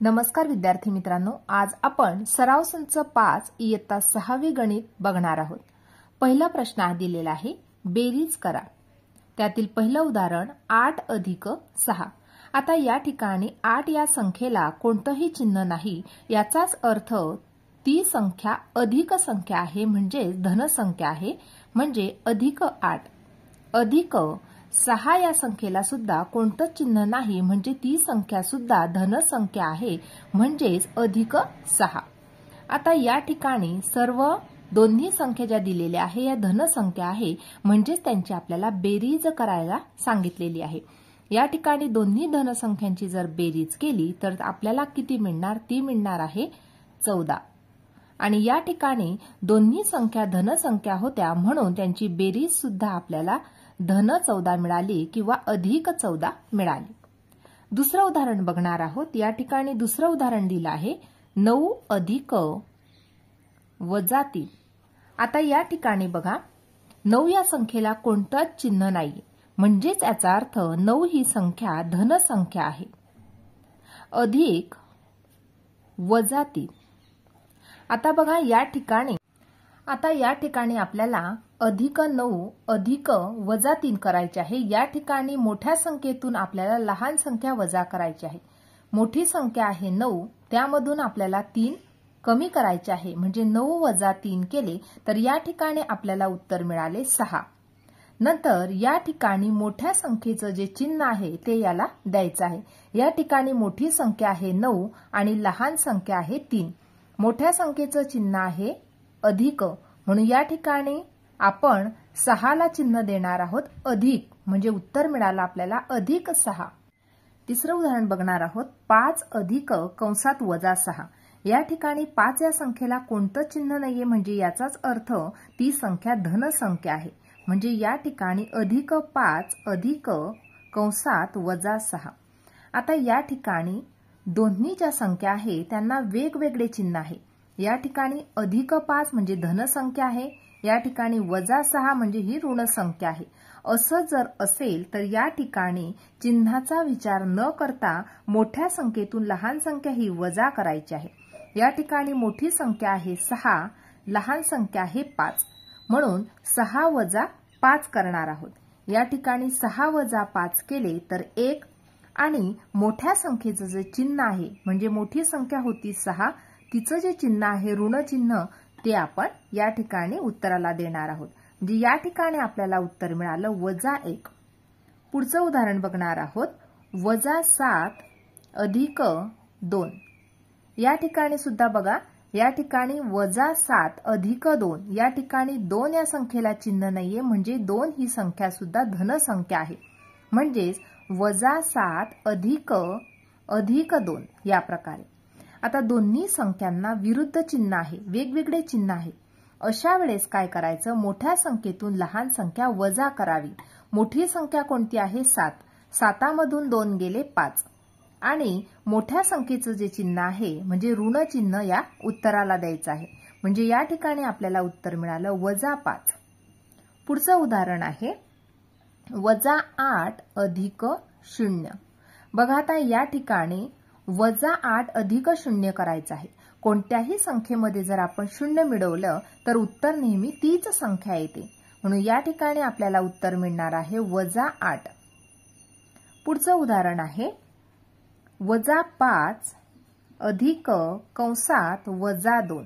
नमस्कार विद्यार्थी मित्रांनो, आज आपण सराव संच 5 इयत्ता 6वी गणित बघणार आहोत। पहिला प्रश्न हा दिलेला आहे, बेरीज करा। त्यातील पहिलं उदाहरण 8 अधिक 6। आता या ठिकाणी 8 या संख्येला कोणतंही चिन्ह नाही, याचाच अर्थ ती संख्या अधिक संख्या आहे, म्हणजे धन संख्या आहे, म्हणजे अधिक 8 अधिक 6 या संख्येला सुद्धा कोणतं चिन्ह नाही, म्हणजे ती संख्या सुद्धा धन संख्या आहे, म्हणजेच अधिक 6। आता या ठिकाणी सर्व दोन्ही संख्या ज्या दिलेल्या आहे या धन संख्या आहे, म्हणजेच त्यांची आपल्याला बेरीज करायला सांगितलेली आहे। या ठिकाणी दोन्ही धन संख्यांची जर बेरीज केली तर आपल्याला किती मिळणार? ती मिळणार आहे 14। आणि या ठिकाणी दोन्ही संख्या धन संख्या होत्या, म्हणून त्यांची बेरीज सुद्धा आपल्याला धन 14 मिळाली किंवा अधिक 14 मिळाली। दुसरं उदाहरण बघणार आहोत। या ठिकाणी दुसरं उदाहरण दिलं आहे 9 अधिक वजा 3। आता या ठिकाणी बघा 9 या संख्येला कोणतंच चिन्ह नाही, म्हणजेच याचा अर्थ 9 ही संख्या धन संख्या आहे, अधिक वजा 3। आता बघा या ठिकाणी आपल्याला अधिक 9 अधिक वजा 3 करायचे आहे। या ठिकाणी मोठ्या संख्येतून आपल्याला लहान संख्या वजा करायची आहे। मोठी संख्या आहे 9, त्यामधून आपल्याला 3 कमी करायचे आहे, म्हणजे 9 वजा 3 केले तर या ठिकाणी आपल्याला उत्तर मिळाले 6। नंतर या ठिकाणी मोठ्या संख्येचं जे चिन्ह आहे ते याला द्यायचं आहे। या ठिकाणी मोठी संख्या आहे 9 आणि लहान संख्या आहे 3। मोठ्या संख्येचं चिन्ह आहे अधिक, म्हणून या ठिकाणी आपण 6 ला चिन्ह देणार आहोत अधिक, म्हणजे उत्तर मिळालं आपल्याला अधिक 6। तिसरं उदाहरण बघणार आहोत 5 अधिक कंसात वजा 6। या ठिकाणी 5 या संख्येला कोणतं चिन्ह नाहीये, म्हणजे याचाच अर्थ ती संख्या धन संख्या आहे, म्हणजे या ठिकाणी अधिक 5 अधिक कंसात वजा 6। आता या ठिकाणी दोन्ही ज्या संख्या आहे त्यांना वेगवेगळे चिन्ह आहे। या ठिकाणी अधिक 5 म्हणजे धन संख्या आहे, या ठिकाणी वजा 6 म्हणजे ही ऋण संख्या आहे। असं जर असेल तर या ठिकाणी चिन्हाचा विचार न करता मोठ्या संख्येतून लहान संख्या ही वजा करायची आहे। या ठिकाणी मोठी संख्या आहे 6, लहान संख्या आहे 5, म्हणून 6 वजा 5 करणार आहोत। या ठिकाणी 6 वजा 5 केले तर 1, आणि मोठ्या संख्येचं जे चिन्ह आहे, म्हणजे मोठी संख्या होती 6, तिचं जे चिन्ह आहे ऋण चिन्ह, ते आपण या ठिकाणी उत्तराला देणार आहोत, म्हणजे या ठिकाणी आपल्याला उत्तर मिळालं वजा 1। पुढचं उदाहरण बघणार आहोत वजा 7 अधिक 2। या ठिकाणी सुद्धा बघा, या ठिकाणी वजा 7 अधिक 2, या ठिकाणी 2 या संख्येला चिन्ह नाहीये, म्हणजे 2 ही संख्या सुद्धा धन संख्या आहे, म्हणजेच वजा 7 अधिक 2 या प्रकारे। आता दोन्ही संख्यांना विरुद्ध चिन्ह आहे, वेगवेगळे चिन्ह आहे। अशा वेळेस काय करायचं? मोठ्या संख्येतून लहान संख्या वजा करावी। मोठी संख्या कोणती आहे? 7, 7 मधून 2 गेले 5, आणि मोठ्या संख्येचं जे चिन्ह आहे म्हणजे ऋण चिन्ह या उत्तराला द्यायचं आहे, म्हणजे या ठिकाणी आपल्याला उत्तर मिळालं वजा 5। पुढचं उदाहरण आहे वजा 8 अधिक 0। बघा आता या ठिकाणी वजा 8 अधिक 0 करायचं आहे। कोणत्याही संख्येमध्ये जर आपण 0 मिळवलं तर उत्तर नेहमी तीच संख्या येते, म्हणून या ठिकाणी आपल्याला उत्तर मिळणार आहे वजा 8। पुढचं उदाहरण आहे वजा 5 अधिक कंसात वजा 2।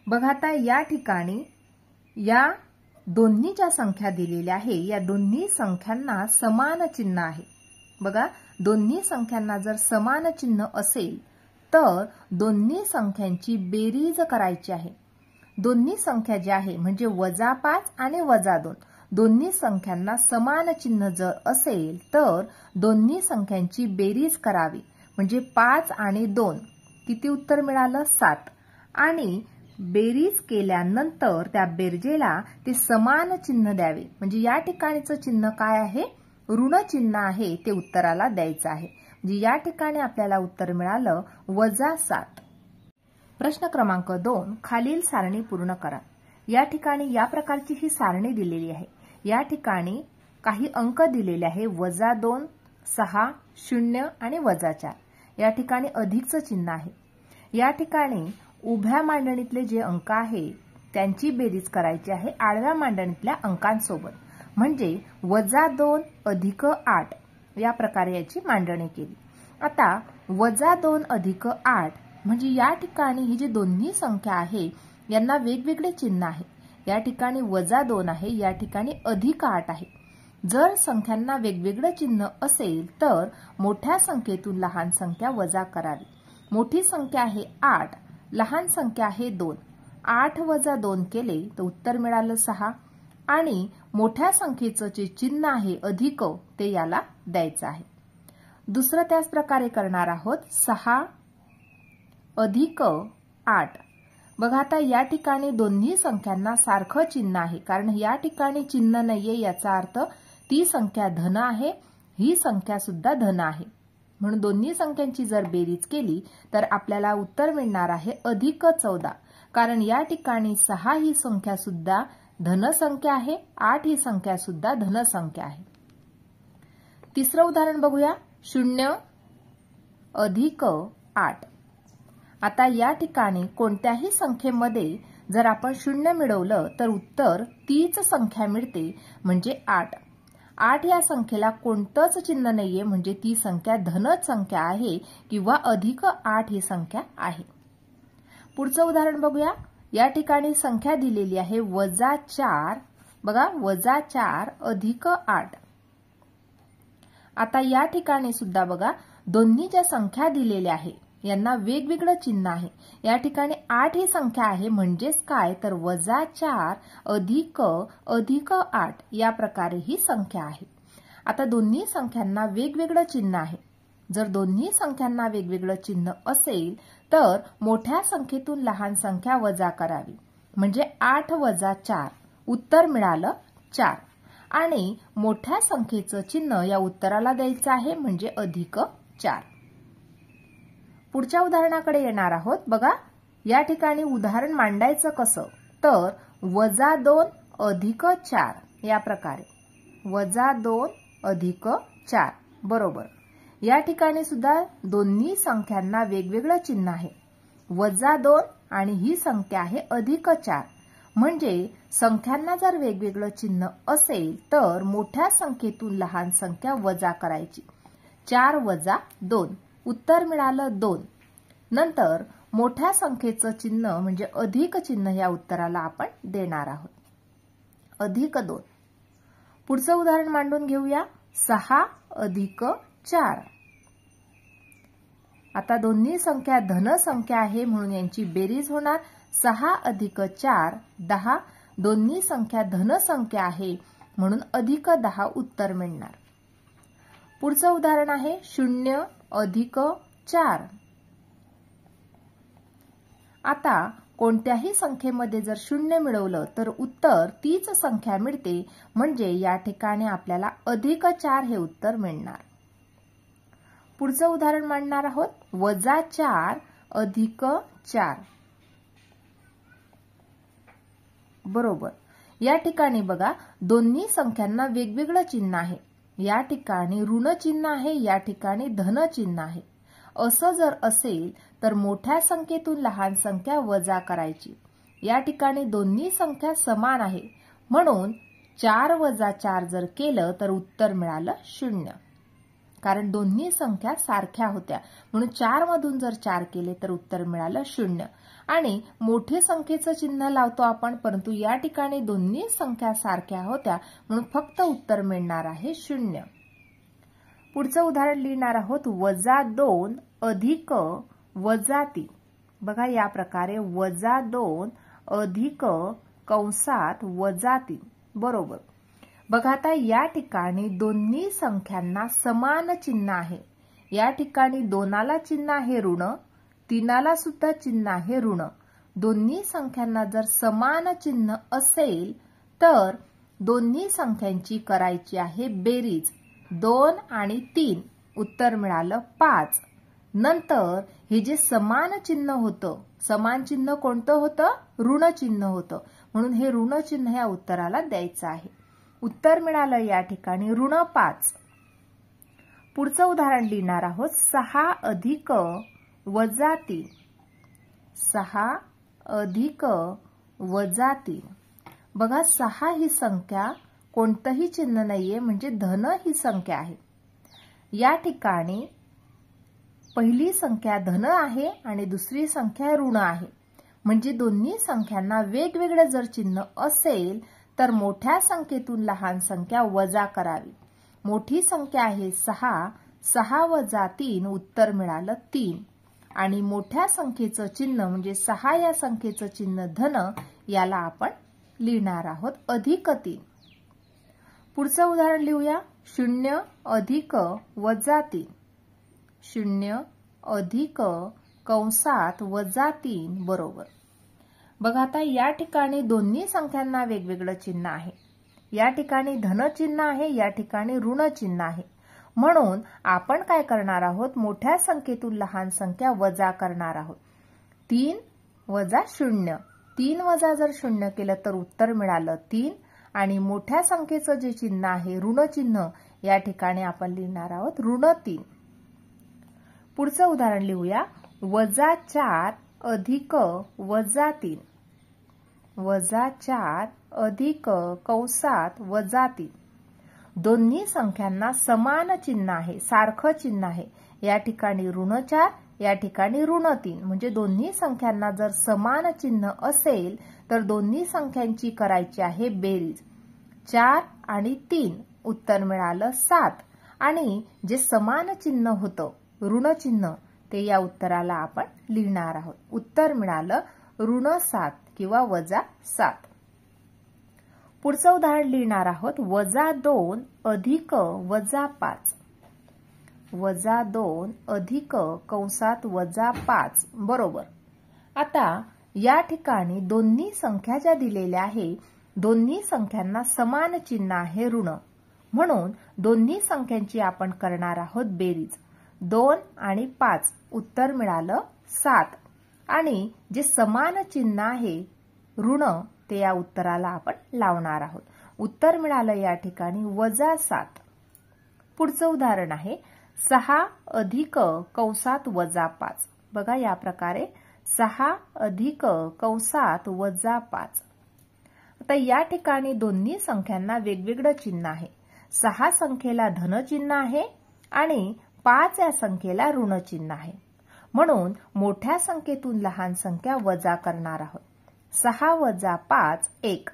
बघा आता या ठिकाणी या दोन्ही ज्या संख्या दिलेल्या आहे या दोन्ही संख्यांना समान चिन्ह आहे। बघा, दोन्ही संख्यांना जर समान चिन्ह असेल तर दोन्ही संख्यांची बेरीज करायची आहे। दोन्ही संख्या ज्या आहे म्हणजे वजा 5 आणि वजा 2, दोन्ही संख्यांना समान चिन्ह जर असेल तर दोन्ही संख्यांची बेरीज करावी, म्हणजे 5 आणि 2 किती उत्तर मिळालं? 7, आणि बेरीज केल्यानंतर त्या बेरजेला ते समान चिन्ह द्यावे, म्हणजे या ठिकाणीचं चिन्ह काय आहे? ऋण चिन्ह आहे, ते उत्तराला द्यायचं आहे, म्हणजे या ठिकाणी आपल्याला उत्तर मिळालं वजा 7। प्रश्न क्रमांक 2, खालील सारणी पूर्ण करा। या ठिकाणी या प्रकारची ही सारणी दिलेली आहे। या ठिकाणी काही अंक दिलेले आहे वजा 2, 6, 0 आणि वजा 4। या ठिकाणी अधिकचं चिन्ह आहे. या ठिकाणी उभ्या मांडणीतले जे अंक आहे त्यांची बेरीज करायची आहे आडव्या मांडणीतल्या अंकांसोबत. म्हणजे -2 अधिक 8 या प्रकारे याची मांडणी केली. आता -2 अधिक 8 म्हणजे या ठिकाणी ही जी दोन्ही संख्या आहे यांना वेगवेगळे चिन्ह आहे. या ठिकाणी -2 आहे, या ठिकाणी +8 आहे. जर संख्यांना वेगवेगळे चिन्ह असेल तर मोठ्या संख्येतून लहान संख्या वजा करावी. मोठी संख्या आहे 8, लहान संख्या आहे 2. 8 - 2 केले तर उत्तर मिळालं 6 आणि मोठ्या संख्येचं जे चिन्ह आहे अधिक ते याला द्यायचं आहे. दुसरं त्याच प्रकारे करणार आहोत. 6 अधिक 8. बघा आता या ठिकाणी दोन्ही संख्यांना सारखं चिन्ह आहे, कारण या ठिकाणी चिन्ह नाहीये याचा अर्थ ती संख्या धन आहे, ही संख्या सुद्धा धन आहे. म्हणून दोन्ही संख्यांची जर बेरीज केली तर आपल्याला उत्तर मिळणार आहे +14. कारण या ठिकाणी 6 ही संख्या सुद्धा धन संख्या आहे, 8 ही संख्या सुद्धा धन संख्या आहे. तिसरं उदाहरण बघूया. 0 अधिक 8. आता या ठिकाणी कोणत्याही संख्येमध्ये जर आपण 0 मिळवलं तर उत्तर तीच संख्या मिळते म्हणजे 8. 8 या संख्येला कोणतंच चिन्ह नाहीये म्हणजे ती संख्या धनच संख्या आहे किंवा अधिक 8 ही संख्या आहे. पुढचं उदाहरण बघूया. या ठिकाणी संख्या दिलेली आहे -4. बघा -4 अधिक 8. आता या ठिकाणी सुद्धा बघा दोन्ही ज्या संख्या दिलेल्या आहे यांना वेगवेगळं चिन्ह आहे. या ठिकाणी 8 ही संख्या आहे म्हणजेच काय तर -4 अधिक 8 या प्रकारे ही संख्या आहे. आता दोन्ही संख्यांना वेगवेगळं चिन्ह आहे. जर दोन्ही संख्यांना वेगवेगळं चिन्ह असेल तर मोठ्या संख्येतून लहान संख्या वजा करावी. म्हणजे 8 - 4 उत्तर मिळालं 4 आणि मोठ्या संख्येचं चिन्ह या उत्तराला द्यायचं आहे म्हणजे +4. पुढच्या उदाहरणाकडे येणार आहोत. बघा या ठिकाणी उदाहरण मांडायचं कसं तर -2 अधिक 4 या प्रकारे. -2 अधिक 4 बरोबर. या ठिकाणी सुद्धा दोन्ही संख्यांना वेगवेगळं चिन्ह आहे. -2 आणि ही संख्या आहे +4. म्हणजे संख्यांना जर वेगवेगळं चिन्ह असेल तर मोठ्या संख्येतून लहान संख्या वजा करायची. 4 - 2 उत्तर मिळालं 2. नंतर मोठ्या संख्येचं चिन्ह म्हणजे अधिक चिन्ह या उत्तराला आपण देणार आहोत. +2. पुढचं उदाहरण मांडून घेऊया. 6 अधिक 4. आता दोन्ही संख्या धन संख्या आहे म्हणून यांची बेरीज होणार. 6 अधिक 4 10. दोन्ही संख्या धन संख्या आहे म्हणून +10 उत्तर मिळणार. पुढचं उदाहरण आहे 0 अधिक 4. आता कोणत्याही संख्येमध्ये जर 0 मिळवलं तर उत्तर तीच संख्या मिळते म्हणजे या ठिकाणी आपल्याला +4 हे उत्तर मिळणार. पुढचं उदाहरण मांडणार आहोत. -4 अधिक 4 बरोबर. या ठिकाणी बघा दोन्ही संख्यांना वेगवेगळं चिन्ह आहे. या ठिकाणी ऋण चिन्ह आहे, या ठिकाणी धन चिन्ह आहे. असं जर असेल तर मोठ्या संख्येतून लहान संख्या वजा करायची. या ठिकाणी दोन्ही संख्या समान आहे म्हणून 4 - 4 जर केलं तर उत्तर मिळालं 0. कारण दोन्ही संख्या सारख्या होत्या म्हणून 4 मधून जर 4 केले तर उत्तर मिळालं 0. आणि मोठ्या संख्येचं चिन्ह लावतो आपण परंतु या ठिकाणी दोन्ही संख्या सारख्या होत्या म्हणून फक्त उत्तर मिळणार आहे 0. पुढचं उदाहरण लिहिणार आहोत. -2 अधिक 3. बघा या प्रकारे -2 अधिक कंसात -3 बरोबर. बघा आता या ठिकाणी दोन्ही संख्यांना समान चिन्ह आहे. या ठिकाणी 2ला चिन्ह आहे ऋण, 3ला सुद्धा चिन्ह आहे ऋण. दोन्ही संख्यांना जर समान चिन्ह असेल तर दोन्ही संख्यांची करायची आहे बेरीज. 2 आणि 3 उत्तर मिळालं 5. नंतर हे जे समान चिन्ह होतं, समान चिन्ह कोणतं होतं? ऋण चिन्ह होतं म्हणून हे ऋण चिन्ह या उत्तराला द्यायचं आहे. उत्तर मिळालं या ठिकाणी -5. पुढचं उदाहरण लिहिणार आहोत 6 अधिक वजा 3. 6 अधिक वजा 3. बघा 6 ही संख्या कोणतंही चिन्ह नाहीये, म्हणजे धन ही संख्या आहे. या ठिकाणी पहिली संख्या धन आहे आणि दुसरी संख्या ऋण आहे. म्हणजे दोन्ही संख्यांना वेगवेगळे जर चिन्ह असेल तर मोठ्या संख्येतून लहान संख्या वजा करावी. मोठी संख्या आहे 6. 6 वजा 3 उत्तर मिळालं 3. आणि मोठ्या संख्येचं चिन्ह म्हणजे 6 या संख्येचं चिन्ह धन, याला आपण लिहिणार आहोत अधिक 3. पुढचं उदाहरण लिहूया 0 अधिक वजा 3. 0 अधिक कंसात वजा 3 बरोबर. बघा आता या ठिकाणी दोन्ही संख्यांना वेगवेगळं चिन्ह आहे. या ठिकाणी धन चिन्ह आहे, या ठिकाणी ऋण चिन्ह आहे. म्हणून आपण काय करणार आहोत, मोठ्या संख्येतून लहान संख्या वजा करणार आहोत. 3 वजा 0. 3 वजा जर 0 केलं तर उत्तर मिळालं 3. आणि मोठ्या संख्येचं जे चिन्ह आहे ऋण चिन्ह, या ठिकाणी आपण लिहिणार आहोत ऋण 3. पुढचं उदाहरण लिहूया वजा 4 अधिक वजा 3. वजा 4 अधिक कंसात वजा 3. दोन्ही संख्यांना समान चिन्ह आहे, सारखं चिन्ह आहे. या ठिकाणी ऋण 4, या ठिकाणी ऋण 3. म्हणजे दोन्ही संख्यांना जर समान चिन्ह असेल तर दोन्ही संख्यांची करायची आहे बेरीज. 4 आणि 3 उत्तर मिळालं 7. आणि जे समान चिन्ह होतं ऋण चिन्ह, ते या उत्तराला आपण लिहिणार आहोत. उत्तर मिळालं ऋण 7 किंवा वजा 7. पुढचं उदाहरण लिहिणार आहोत वजा 2 अधिक वजा 5. वजा 2 अधिक कंसात वजा 5 बरोबर. आता या ठिकाणी दोन्ही संख्या ज्या दिलेल्या आहे, दोन्ही संख्यांना समान चिन्ह आहे ऋण. म्हणून दोन्ही संख्यांची आपण करणार आहोत बेरीज. 2 आणि 5 उत्तर मिळालं 7. आणि जे समान चिन्ह आहे ऋण, ते या उत्तराला आपण लावणार आहोत. उत्तर मिळालं या ठिकाणी वजा 7. पुढचं उदाहरण आहे 6 अधिक कंसात वजा 5. बघा या प्रकारे 6 अधिक कंसात वजा 5. आता या ठिकाणी दोन्ही संख्यांना वेगवेगळं चिन्ह आहे. 6 संख्येला धन चिन्ह आहे आणि 5 या संख्येला ऋण चिन्ह आहे. म्हणून मोठ्या संख्येतून लहान संख्या वजा करणार आहोत. 6 वजा 5 1.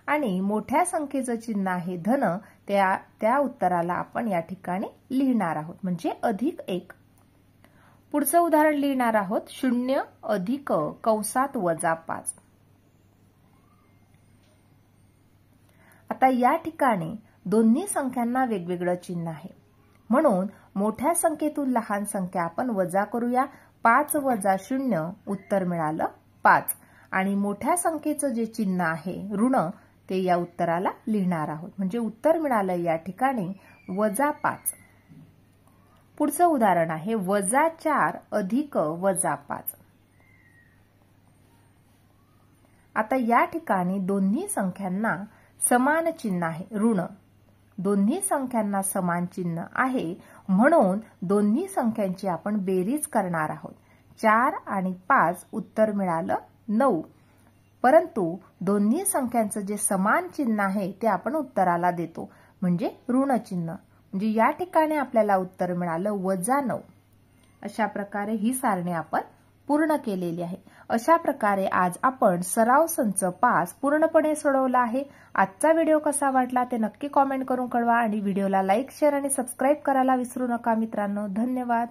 आणि मोठ्या संख्येचं चिन्ह आहे धन, त्या उत्तराला आपण या ठिकाणी लिहिणार आहोत म्हणजे अधिक 1. पुढचं उदाहरण लिहिणार आहोत 0 अधिक कंसात वजा 5. आता या ठिकाणी दोन्ही संख्यांना वेगवेगळं चिन्ह आहे. म्हणून मोठ्या संख्येतून लहान संख्या आपण वजा करूया. 5 वजा 0 उत्तर मिळालं 5. आणि मोठ्या संख्येचं जे चिन्ह आहे ऋण, ते या उत्तराला लिहिणार आहोत म्हणजे उत्तर मिळालं या ठिकाणी वजा 5. पुढचं उदाहरण आहे वजा 4 अधिक वजा 5. आता या ठिकाणी दोन्ही संख्यांना समान चिन्ह आहे ऋण. दोन्ही संख्यांना समान चिन्ह आहे म्हणून दोन्ही संख्यांची आपण बेरीज करणार आहोत. 4 आणि 5 उत्तर मिळालं 9. परंतु दोन्ही संख्यांचं जे समान चिन्ह आहे ते आपण उत्तराला देतो म्हणजे ऋण चिन्ह. म्हणजे या ठिकाणी आपल्याला उत्तर मिळालं वजा 9. अशा प्रकारे ही सारणी आपण पूर्ण केलेली आहे. अशा प्रकारे आज आपण सराव संच 5 पूर्णपणे सोडवला आहे. आजचा व्हिडिओ कसा वाटला ते नक्की कॉमेंट करून कळवा आणि व्हिडिओला लाईक, शेअर आणि सबस्क्राईब करायला विसरू नका मित्रांनो. धन्यवाद.